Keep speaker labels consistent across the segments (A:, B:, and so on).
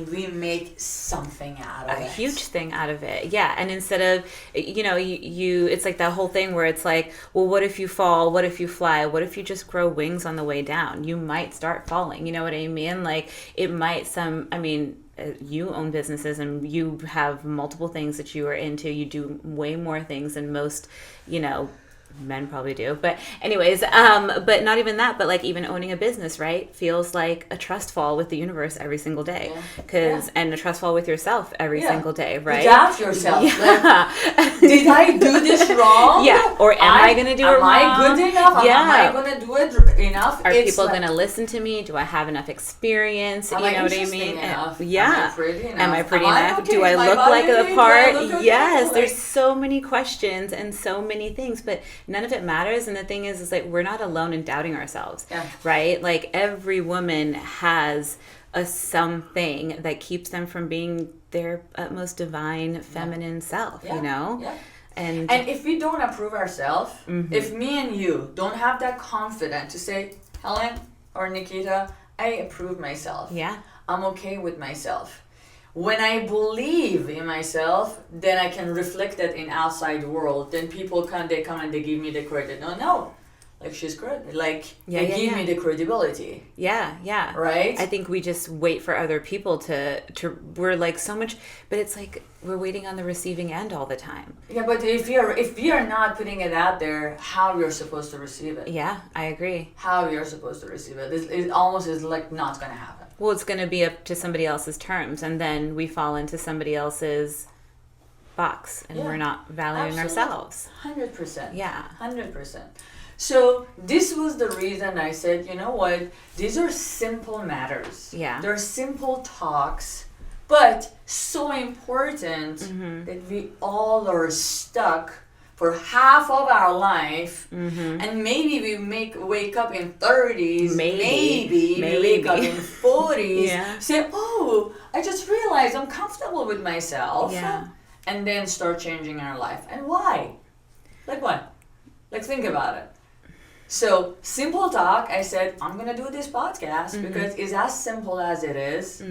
A: we make something out of it.
B: A huge thing out of it. Yeah. And instead of, you it's like that whole thing where it's like, well, what if you fall? What if you fly? What if you just grow wings on the way down? You might start falling. You know what I mean? Like it might you own businesses and you have multiple things that you are into. You do way more things than most, men probably do. But anyways, but not even that, but like even owning a business, right, feels like a trust fall with the universe every single day. And a trust fall with yourself every single day, right?
A: You doubt yourself. Like, did I do this wrong?
B: Yeah. Or am I going to do it wrong?
A: Am I good enough?
B: Yeah.
A: Am I going to do it enough?
B: Are people going to listen to me? Do I have enough experience?
A: Am
B: you know
A: I
B: what I mean?
A: Enough?
B: Yeah.
A: Am I pretty enough?
B: Am I pretty enough?
A: Okay?
B: Do I look like the part? Yes.
A: Like,
B: there's so many questions and so many things, but none of it matters. And the thing is like we're not alone in doubting ourselves, right? Like every woman has a something that keeps them from being their utmost divine feminine self,
A: Yeah.
B: And
A: if we don't approve ourselves, if me and you don't have that confidence to say, Helen or Nikkita, I approve myself.
B: Yeah.
A: I'm okay with myself. When I believe in myself, then I can reflect that in outside world. Then people come and they give me the credit. No. Like she's good. Like they give me the credibility.
B: Yeah.
A: Right?
B: I think we just wait for other people to we're like so much, but it's like we're waiting on the receiving end all the time.
A: Yeah, but if we are not putting it out there, how you're supposed to receive it?
B: Yeah, I agree.
A: How you're supposed to receive it? It almost is like not going to happen.
B: Well, it's going to be up to somebody else's terms, and then we fall into somebody else's box, and we're not valuing ourselves.
A: 100%.
B: Yeah.
A: 100%. So this was the reason I said, you know what? These are simple matters.
B: Yeah.
A: They're simple talks, but so important that we all are stuck for half of our life, and maybe we wake up in 30s, maybe we wake up in 40s, say, oh, I just realized I'm comfortable with myself, and then start changing our life. And why? Like what? Like think about it. So simple talk, I said, I'm going to do this podcast because it's as simple as it is.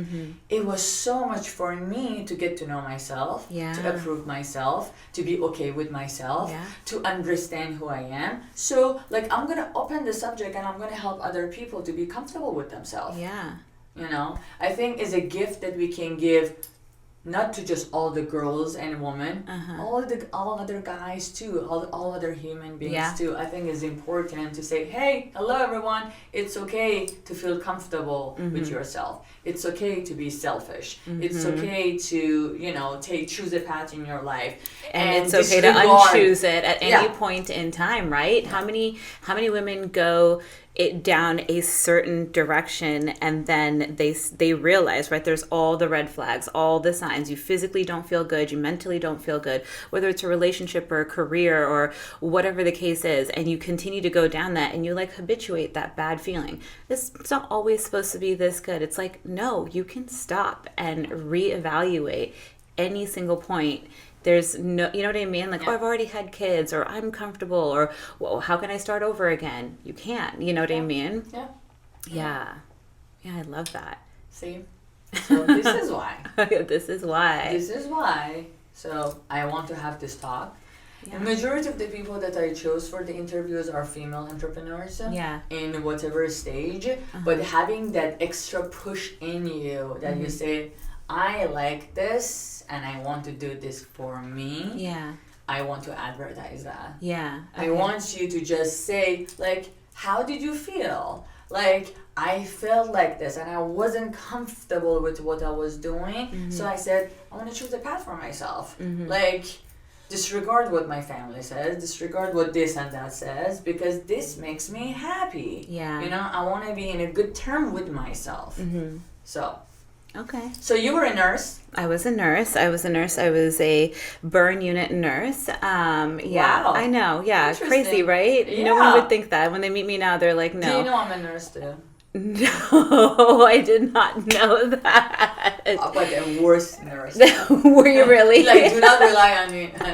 A: It was so much for me to get to know myself, to approve myself, to be okay with myself, to understand who I am. So like I'm going to open the subject and I'm going to help other people to be comfortable with themselves.
B: Yeah.
A: I think it's a gift that we can give not to just all the girls and women, all other guys too, all other human beings too. I think it's important to say, hey, hello everyone, it's okay to feel comfortable with yourself. It's okay to be selfish. It's okay to, choose a path in your life.
B: And it's okay to unchoose it at any point in time, right? How many women go it down a certain direction and then they realize, right, there's all the red flags, all the signs. You physically don't feel good, you mentally don't feel good, whether it's a relationship or a career or whatever the case is, and you continue to go down that and you like habituate that bad feeling. It's not always supposed to be this good. It's like, no, you can stop and reevaluate any single point. There's no, you know what I mean? Like, oh, I've already had kids, or I'm comfortable, or, well, how can I start over again? You can't, you know what I mean? Yeah, I love that.
A: See? So this is why.
B: This is why. So I want to have this talk. The majority of the people that I chose for the interviews are female entrepreneurs in whatever stage, but having that extra push in you that you say, I like this and I want to do this for me. Yeah. I want to advertise that. Yeah. Okay. I want you to just say, like, how did you feel? Like, I felt like this and I wasn't comfortable with what I was doing. So I said, I want to choose a path for myself. Like, disregard what my family says, disregard what this and that says, because this makes me happy. Yeah. I want to be in a good term with myself. So. Okay. So you were a nurse? I was a nurse. I was a burn unit nurse. Wow. I know. Yeah. Crazy, right? No one would think that. When they meet me now, they're like, no.
A: Do you know I'm a nurse too?
B: No, I did not know that.
A: But the worst nurse.
B: Were you really?
A: Like, do not rely on me. No,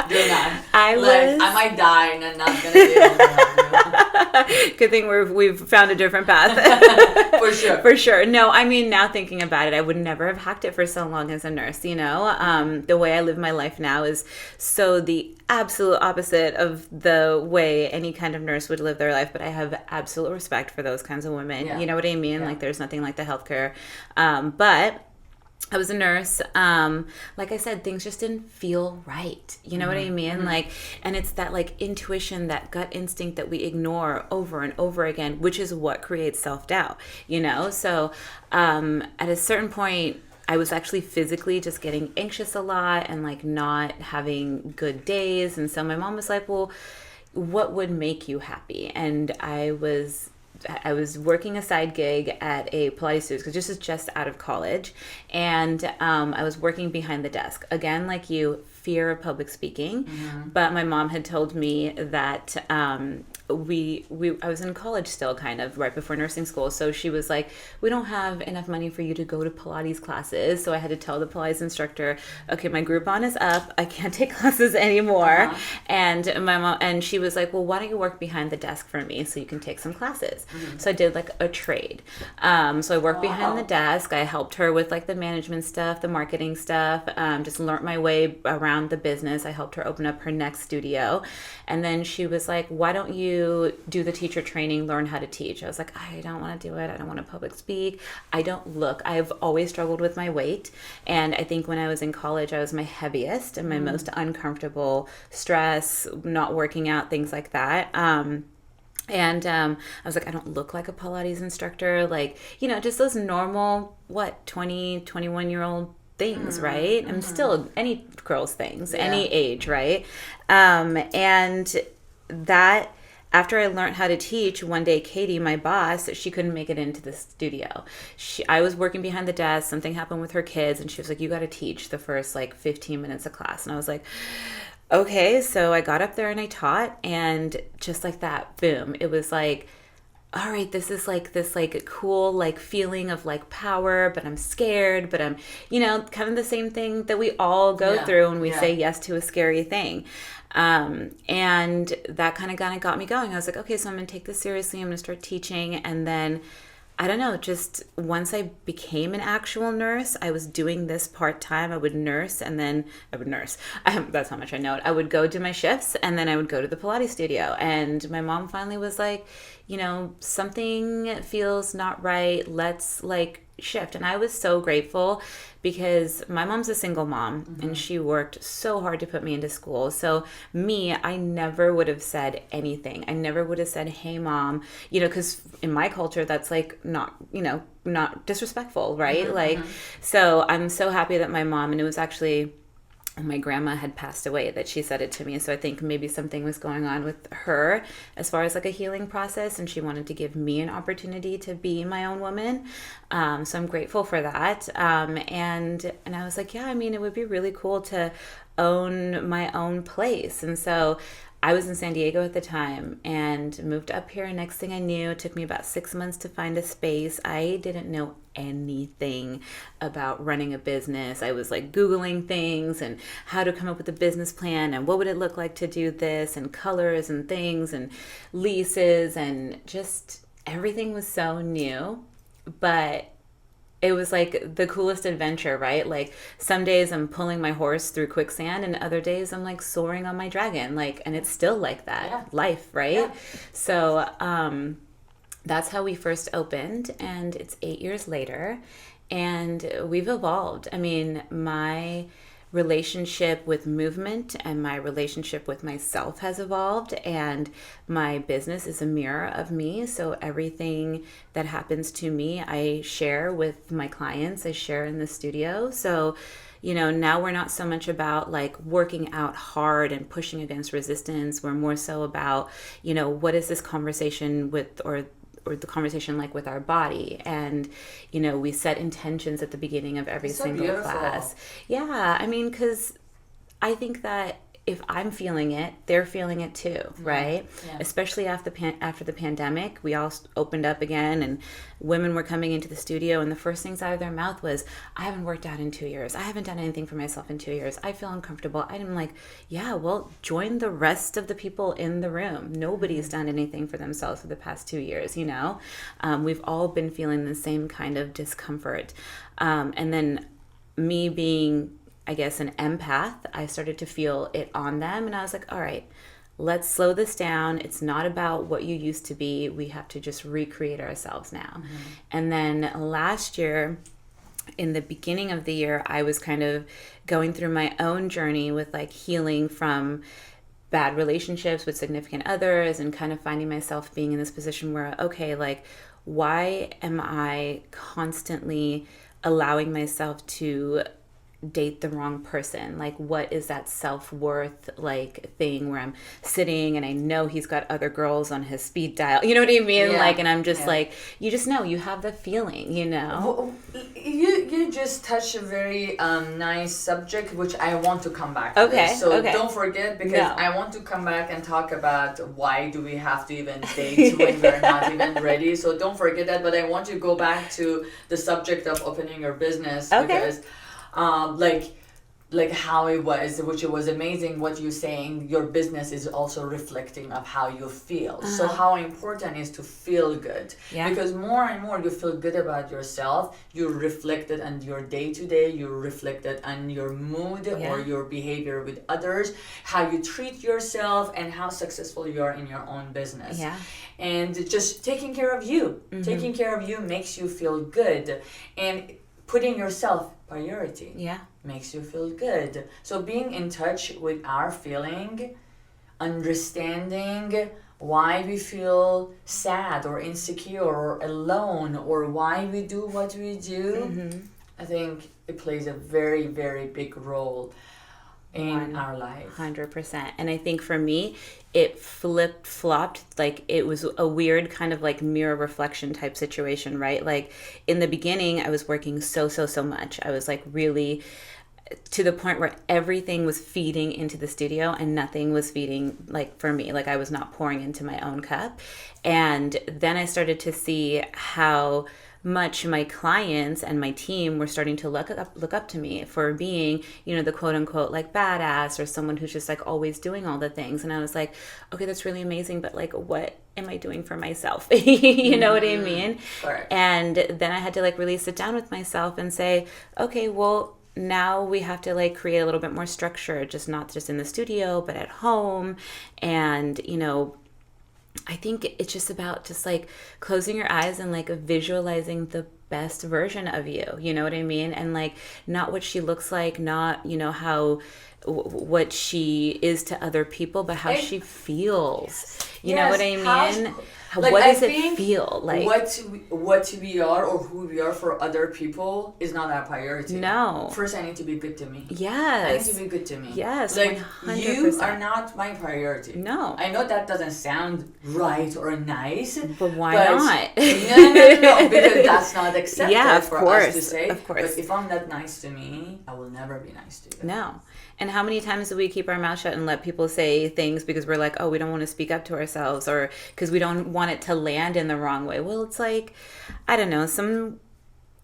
A: do not. I might die and I'm not gonna be able to help you.
B: Good thing we've found a different path.
A: For sure.
B: For sure. No, I mean, now thinking about it, I would never have hacked it for so long as a nurse, you know? The way I live my life now is so the absolute opposite of the way any kind of nurse would live their life, but I have absolute respect for those kinds of women. Yeah. You know what I mean? Yeah. Like, there's nothing like the healthcare. But I was a nurse. Like I said, things just didn't feel right. You know what I mean? Mm-hmm. Like, and it's that like intuition, that gut instinct that we ignore over and over again, which is what creates self-doubt, you know? So at a certain point, I was actually physically just getting anxious a lot and like not having good days. And so my mom was like, well, what would make you happy? And I was working a side gig at a Pilates studio because this is just out of college. And I was working behind the desk. Again, like you, fear of public speaking. Mm-hmm. But my mom had told me that I was in college still, kind of right before nursing school. So she was like, we don't have enough money for you to go to Pilates classes. So I had to tell the Pilates instructor, okay, my Groupon is up. I can't take classes anymore. Uh-huh. And my mom, and she was like, well, why don't you work behind the desk for me so you can take some classes? Mm-hmm. So I did like a trade. So I worked behind the desk. I helped her with like the management stuff, the marketing stuff, just learned my way around the business. I helped her open up her next studio. And then she was like, why don't you do the teacher training, learn how to teach? I was like, I don't want to do it. I don't want to public speak. I've always struggled with my weight. And I think when I was in college, I was my heaviest and my most uncomfortable, stress, not working out, things like that. And I was like, I don't look like a Pilates instructor. Like, you know, just those normal, 20, 21-year-old things, right? Mm-hmm. I'm still any girl's things, any age, right? And that, after I learned how to teach, one day Katie, my boss, she couldn't make it into the studio. I was working behind the desk. Something happened with her kids, and she was like, you got to teach the first like 15 minutes of class. And I was like, okay. So I got up there and I taught, and just like that, boom. It was like, all right, this is like this like a cool like feeling of like power, but I'm scared, but I'm, you know, kind of the same thing that we all go through when we say yes to a scary thing. And that kind of got me going. I was like, okay, so I'm going to take this seriously. I'm going to start teaching. And then, I don't know, just once I became an actual nurse, I was doing this part-time. I would nurse and then I would nurse. That's how much I know it. I would go do my shifts and then I would go to the Pilates studio. And my mom finally was like, you know, something feels not right. Let's like shift. And I was so grateful because my mom's a single mom and she worked so hard to put me into school. So I never would have said anything. I never would have said, hey mom, you know, because in my culture, that's like not, you know, not disrespectful, right? So I'm so happy that my mom, and it was actually, my grandma had passed away, that she said it to me. So I think maybe something was going on with her as far as like a healing process, and she wanted to give me an opportunity to be my own woman. So I'm grateful for that. And I was like, yeah, I mean, it would be really cool to own my own place. And so I was in San Diego at the time and moved up here. And next thing I knew, it took me about 6 months to find a space. I didn't know anything about running a business. I was like Googling things and how to come up with a business plan and what would it look like to do this and colors and things and leases, and just everything was so new. But it was like the coolest adventure, right? Like some days I'm pulling my horse through quicksand and other days I'm like soaring on my dragon, like, and it's still like that life, right? Yeah. So that's how we first opened, and it's 8 years later and we've evolved. I mean, my relationship with movement and my relationship with myself has evolved, and my business is a mirror of me. So everything that happens to me, I share with my clients, I share in the studio. So, you know, now we're not so much about like working out hard and pushing against resistance. We're more so about, you know, what is this conversation with, or the conversation like with our body. And, you know, we set intentions at the beginning of every single class. Yeah. I mean, because I think that
C: if I'm feeling it, they're feeling it too, right? Yeah. Especially after the pandemic, we all opened up again, and women were coming into the studio, and the first things out of their mouth was, I haven't worked out in 2 years. I haven't done anything for myself in 2 years. I feel uncomfortable. I'm like, yeah, well, join the rest of the people in the room. Nobody's done anything for themselves for the past 2 years, you know? We've all been feeling the same kind of discomfort. And then me being, I guess, an empath, I started to feel it on them, and I was like, all right, let's slow this down. It's not about what you used to be. We have to just recreate ourselves now. And then last year, in the beginning of the year, I was kind of going through my own journey with like healing from bad relationships with significant others, and kind of finding myself being in this position where, okay, like, why am I constantly allowing myself to date the wrong person? Like, what is that self-worth like thing where I'm sitting and I know he's got other girls on his speed dial, you know what I mean? Yeah. Like, and I'm just like, you just know, you have the feeling, you know.
A: You just touched a very nice subject, which I want to come back to. This. So don't forget, because I want to come back and talk about why do we have to even date when we're not even ready. So don't forget that, but I want to go back to the subject of opening your business, because like how it was, which it was amazing what you're saying, your business is also reflecting of how you feel. So how important is to feel good, because more and more you feel good about yourself, you reflect it on your day-to-day, you reflect it on your mood or your behavior with others, how you treat yourself, and how successful you are in your own business. And just taking care of you, taking care of you makes you feel good, and putting yourself priority makes you feel good. So being in touch with our feeling, understanding why we feel sad or insecure or alone, or why we do what we do, I think it plays a very, very big role in our life.
C: 100%. And I think for me, it flopped, like it was a weird kind of like mirror reflection type situation, right? Like in the beginning, I was working so much. I was like really to the point where everything was feeding into the studio and nothing was feeding, like for me, like I was not pouring into my own cup. And then I started to see how much my clients and my team were starting to look up to me for being, you know, the quote unquote like badass, or someone who's just like always doing all the things. And I was like, okay, that's really amazing, but like, what am I doing for myself? You know what I mean?
A: Correct.
C: And then I had to like really sit down with myself and say, okay, well, now we have to like create a little bit more structure, not just in the studio, but at home. And, you know, I think it's just about just like closing your eyes and like visualizing the best version of you, you know what I mean? And like not what she looks like, not, you know, how what she is to other people, but how she feels. You know what I mean?
A: Like,
C: what does it feel like?
A: What we are or who we are for other people is not our priority.
C: No.
A: First, I need to be good to me.
C: Yes.
A: I need to be good to me.
C: Yes.
A: Like
C: 100%.
A: You are not my priority.
C: No.
A: I know that doesn't sound right or nice.
C: But why not?
A: No, because that's not accepted for us to say.
C: Of course.
A: But if I'm not nice to me, I will never be nice to you.
C: No. And how many times do we keep our mouth shut and let people say things because we're like, oh, we don't want to speak up to ourselves, or because we don't want it to land in the wrong way? Well, it's like, I don't know,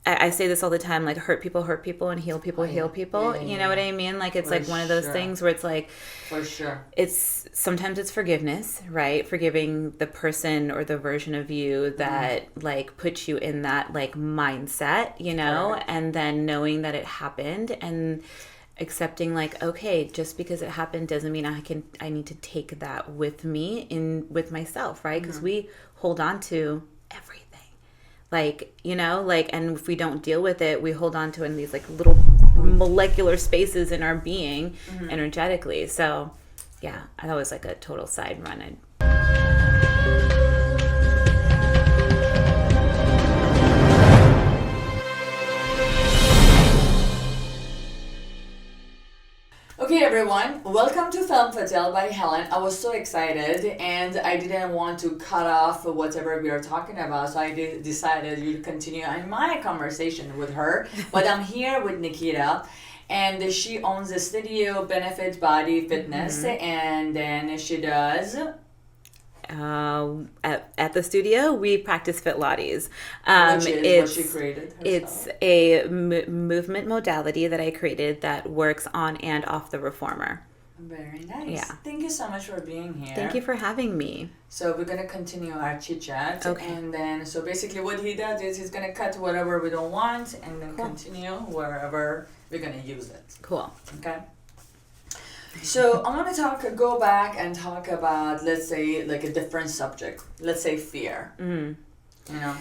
C: I say this all the time, like hurt people, and heal people, heal people. You know what I mean? Like it's like one of those things where it's like,
A: for sure,
C: sometimes it's forgiveness, right? Forgiving the person or the version of you that like puts you in that like mindset, you know, and then knowing that it happened and accepting like, okay, just because it happened doesn't mean I need to take that with me with myself, right? Because we hold on to everything, like, you know, like, and if we don't deal with it, we hold on to it in these like little molecular spaces in our being energetically. So yeah, that was like a total side run.
A: Okay everyone, welcome to Femme Fatale by Helen. I was so excited and I didn't want to cut off whatever we are talking about, so I decided to continue on my conversation with her. But I'm here with Nikkita, And she owns a studio, Benefit Body Fitness, and then she does...
C: At the studio, we practice Pilates.
A: Which is what she created herself.
C: It's a movement modality that I created that works on and off the reformer.
A: Very nice.
C: Yeah.
A: Thank you so much for being here.
C: Thank you for having me.
A: So we're going to continue our chit-chat.
C: Okay.
A: And then, so basically what he does is he's going to cut whatever we don't want and then continue wherever we're going to use it.
C: Cool.
A: Okay? So I want to go back and talk about, let's say, like a different subject. Let's say fear. You know?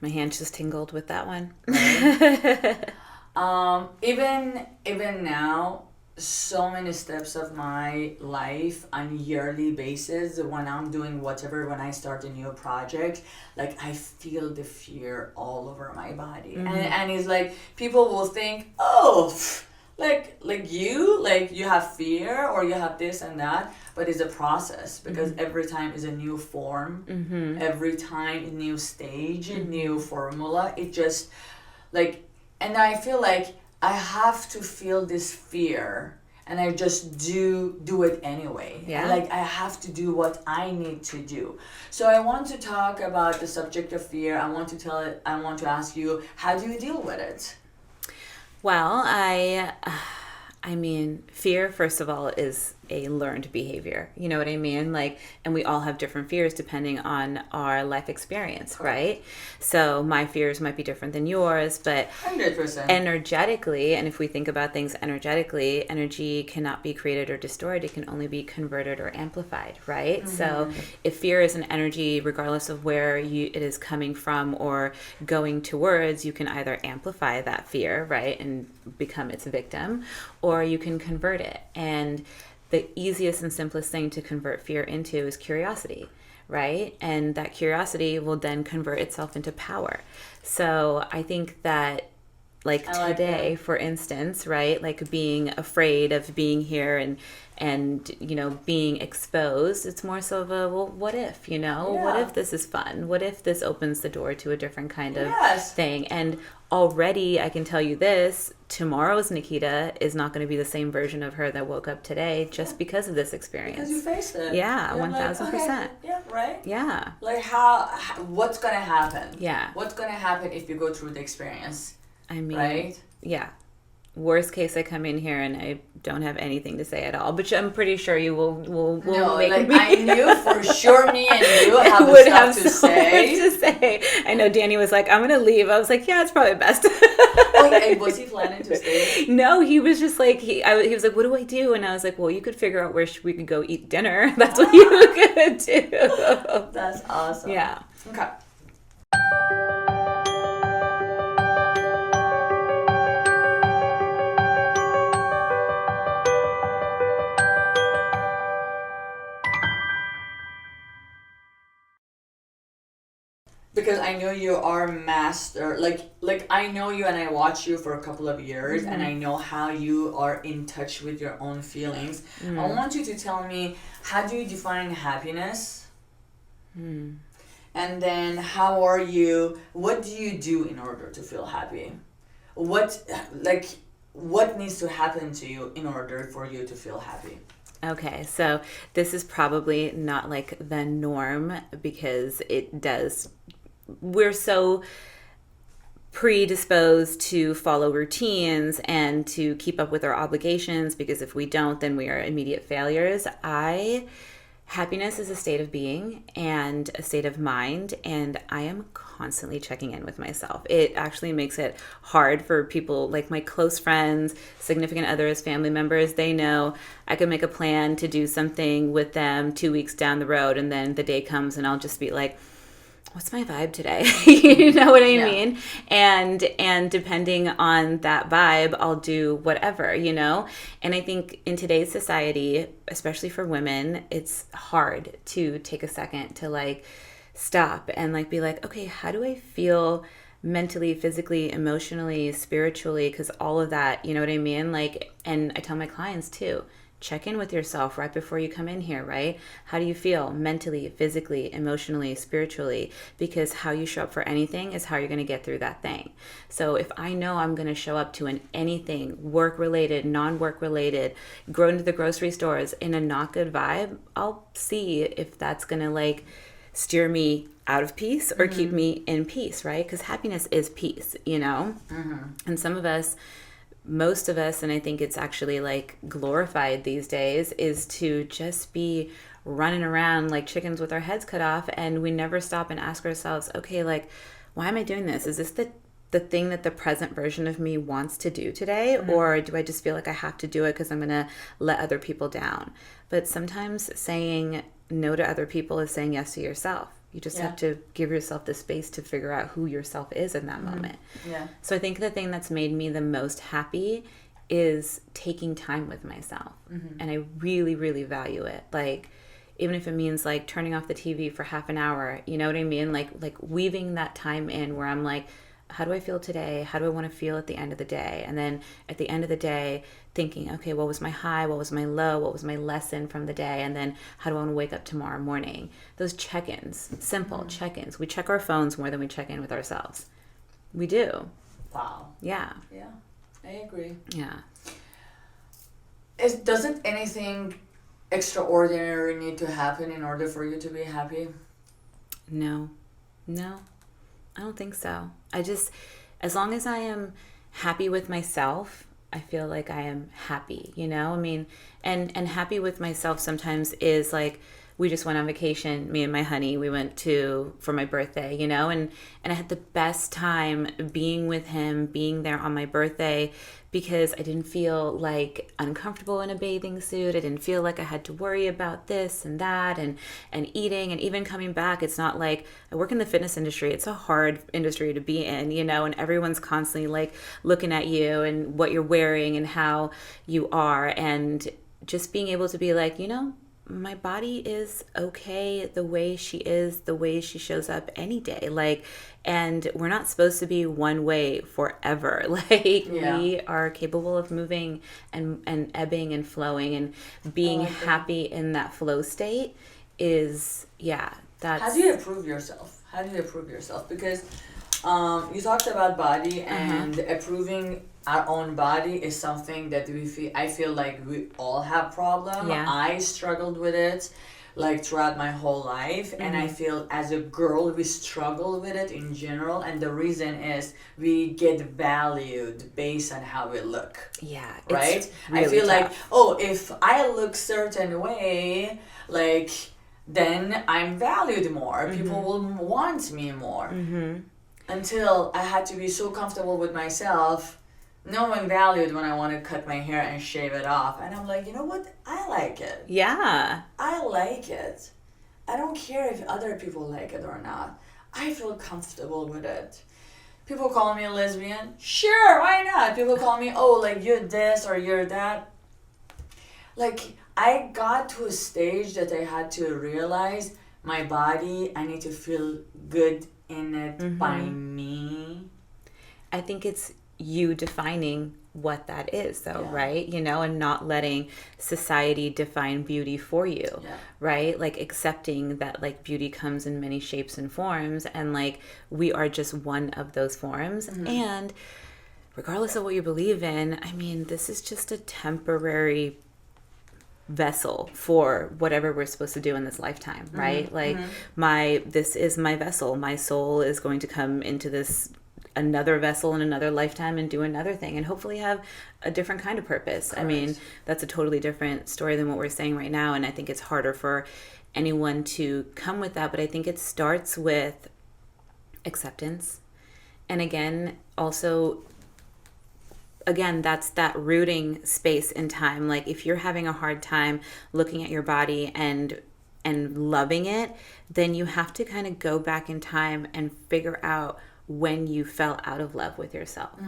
C: My hand just tingled with that one.
A: Right? Even now, so many steps of my life on yearly basis, when I'm doing whatever, when I start a new project, like I feel the fear all over my body. And it's like, people will think, oh, like you have fear or you have this and that, but it's a process, because every time is a new form, every time a new stage, a new formula. It just like, and I feel like I have to feel this fear, and I just do it anyway.
C: Yeah.
A: Like I have to do what I need to do. So I want to talk about the subject of fear. I want to ask you, how do you deal with it?
C: Well, I mean, fear, first of all, is a learned behavior. You know what I mean? Like, and we all have different fears depending on our life experience, right? So my fears might be different than yours, but
A: 100%.
C: Energetically, and if we think about things energetically, energy cannot be created or destroyed. It can only be converted or amplified, right? So if fear is an energy, regardless of where it is coming from or going towards, you can either amplify that fear, right, and become its victim, or you can convert it. And the easiest and simplest thing to convert fear into is curiosity, right? And that curiosity will then convert itself into power. So I think that, like today, for instance, right, like being afraid of being here and you know, being exposed, it's more so of a, well, what if, you know, what if this is fun? What if this opens the door to a different kind of thing? And already I can tell you this, tomorrow's Nikkita is not going to be the same version of her that woke up today just because of this experience.
A: Because you faced it.
C: Yeah, 1000%.
A: Like, okay, yeah, right?
C: Yeah.
A: Like what's going to happen?
C: Yeah.
A: What's going to happen if you go through the experience?
C: I mean,
A: right?
C: Yeah. Worst case, I come in here and I don't have anything to say at all, but I'm pretty sure you will
A: no,
C: make
A: like
C: me.
A: I knew for sure me and you have
C: would
A: stuff
C: have
A: to
C: so
A: say.
C: much to say. I know Danny was like, I'm going to leave. I was like, yeah, it's probably best.
A: Was he planning to stay?
C: No, he was just like, he was like, what do I do? And I was like, well, you could figure out where we could go eat dinner. That's what you could do.
A: That's awesome.
C: Yeah.
A: Okay. Because I know you are master, like I know you and I watch you for a couple of years, and I know how you are in touch with your own feelings. I want you to tell me, how do you define happiness? And then what do you do in order to feel happy? What needs to happen to you in order for you to feel happy?
C: Okay, so this is probably not like the norm, because we're so predisposed to follow routines and to keep up with our obligations, because if we don't, then we are immediate failures. Happiness is a state of being and a state of mind, and I am constantly checking in with myself. It actually makes it hard for people like my close friends, significant others, family members. They know I can make a plan to do something with them 2 weeks down the road, and then the day comes and I'll just be like, what's my vibe today? You know what I mean? And depending on that vibe, I'll do whatever, you know? And I think in today's society, especially for women, it's hard to take a second to like stop and like be like, okay, how do I feel mentally, physically, emotionally, spiritually? Because all of that, you know what I mean? Like, and I tell my clients too, check in with yourself right before you come in here, right? How do you feel mentally, physically, emotionally, spiritually? Because how you show up for anything is how you're going to get through that thing. So if I know I'm going to show up to anything work-related, non-work related, go into the grocery stores in a not good vibe, I'll see if that's going to like steer me out of peace or keep me in peace, right? Because happiness is peace, you know? And most of us, and I think it's actually like glorified these days, is to just be running around like chickens with our heads cut off, and we never stop and ask ourselves, okay, like, why am I doing this? Is this the thing that the present version of me wants to do today? Or do I just feel like I have to do it because I'm going to let other people down? But sometimes saying no to other people is saying yes to yourself. You just have to give yourself the space to figure out who yourself is in that moment.
A: Yeah.
C: So I think the thing that's made me the most happy is taking time with myself. And I really, really value it. Like, even if it means like turning off the TV for half an hour, you know what I mean? Like weaving that time in where I'm like, how do I feel today? How do I want to feel at the end of the day? And then at the end of the day, thinking, okay, what was my high? What was my low? What was my lesson from the day? And then how do I want to wake up tomorrow morning? Those check-ins, simple check-ins. We check our phones more than we check in with ourselves. We do.
A: Wow.
C: Yeah.
A: Yeah, I agree.
C: Yeah.
A: Doesn't anything extraordinary need to happen in order for you to be happy?
C: No, I don't think so. As long as I am happy with myself, I feel like I am happy, you know? I mean, and happy with myself sometimes is like, we just went on vacation, me and my honey, we went for my birthday, you know? And I had the best time being with him, being there on my birthday, because I didn't feel like uncomfortable in a bathing suit. I didn't feel like I had to worry about this and that and eating, and even coming back. It's not like, I work in the fitness industry. It's a hard industry to be in, you know, and everyone's constantly like looking at you and what you're wearing and how you are. And just being able to be like, you know, my body is okay the way she is, the way she shows up any day. Like, and we're not supposed to be one way forever. Like, we are capable of moving and ebbing and flowing, and being happy in that flow state is, that's...
A: How do you approve yourself? Because you talked about body, and approving our own body is something that I feel like we all have problem.
C: Yeah.
A: I struggled with it like throughout my whole life, and I feel as a girl we struggle with it in general, and the reason is we get valued based on how we look.
C: Yeah.
A: Right?
C: Really
A: I feel
C: tough.
A: like, if I look certain way, like, then I'm valued more. People will want me more. Until I had to be so comfortable with myself, no one valued when I want to cut my hair and shave it off. And I'm like, you know what? I like it.
C: Yeah.
A: I like it. I don't care if other people like it or not. I feel comfortable with it. People call me a lesbian. Sure, why not? People call me, like, you're this or you're that. Like, I got to a stage that I had to realize my body, I need to feel good in it by me.
C: I think it's you defining what that is, though, right? You know, and not letting society define beauty for you, right? Like, accepting that, like, beauty comes in many shapes and forms, and like, we are just one of those forms. And regardless of what you believe in, I mean, this is just a temporary vessel for whatever we're supposed to do in this lifetime, right? Like, this is my vessel. My soul is going to come into this another vessel in another lifetime and do another thing, and hopefully have a different kind of purpose. Correct. I mean, that's a totally different story than what we're saying right now, and I think it's harder for anyone to come with that, but I think it starts with acceptance. And again, that's that rooting space in time. Like, if you're having a hard time looking at your body and loving it, then you have to kind of go back in time and figure out when you fell out of love with yourself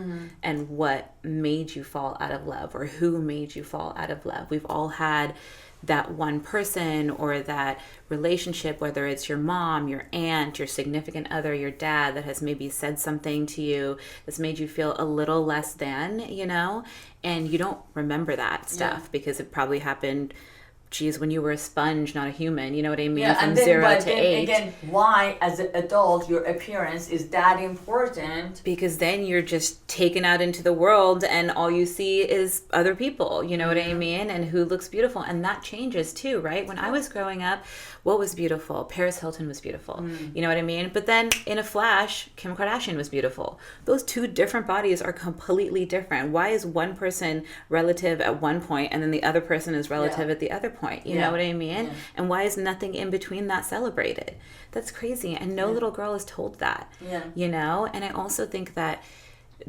C: and what made you fall out of love or who made you fall out of love. We've all had that one person or that relationship, whether it's your mom, your aunt, your significant other, your dad, that has maybe said something to you that's made you feel a little less than, you know, and you don't remember that stuff because it probably happened, when you were a sponge, not a human, you know what I mean?
A: Yeah,
C: From
A: and then,
C: 0
A: but
C: to
A: then
C: 8.
A: Again, why, as an adult, your appearance is that important?
C: Because then you're just taken out into the world and all you see is other people, you know what I mean? And who looks beautiful. And that changes too, right? When I was growing up, what was beautiful? Paris Hilton was beautiful. You know what I mean? But then in a flash, Kim Kardashian was beautiful. Those two different bodies are completely different. Why is one person relative at one point and then the other person is relative at the other point? You know what I mean? Yeah. And why is nothing in between that celebrated? That's crazy. And no little girl is told that, you know? And I also think that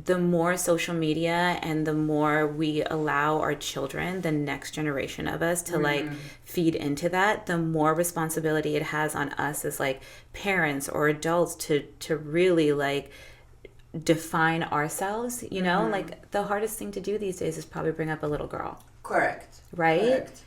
C: the more social media and the more we allow our children, the next generation of us, to like feed into that, the more responsibility it has on us as like parents or adults to really like define ourselves, you know? Like the hardest thing to do these days is probably bring up a little girl.
A: Correct.
C: Right?
A: Correct.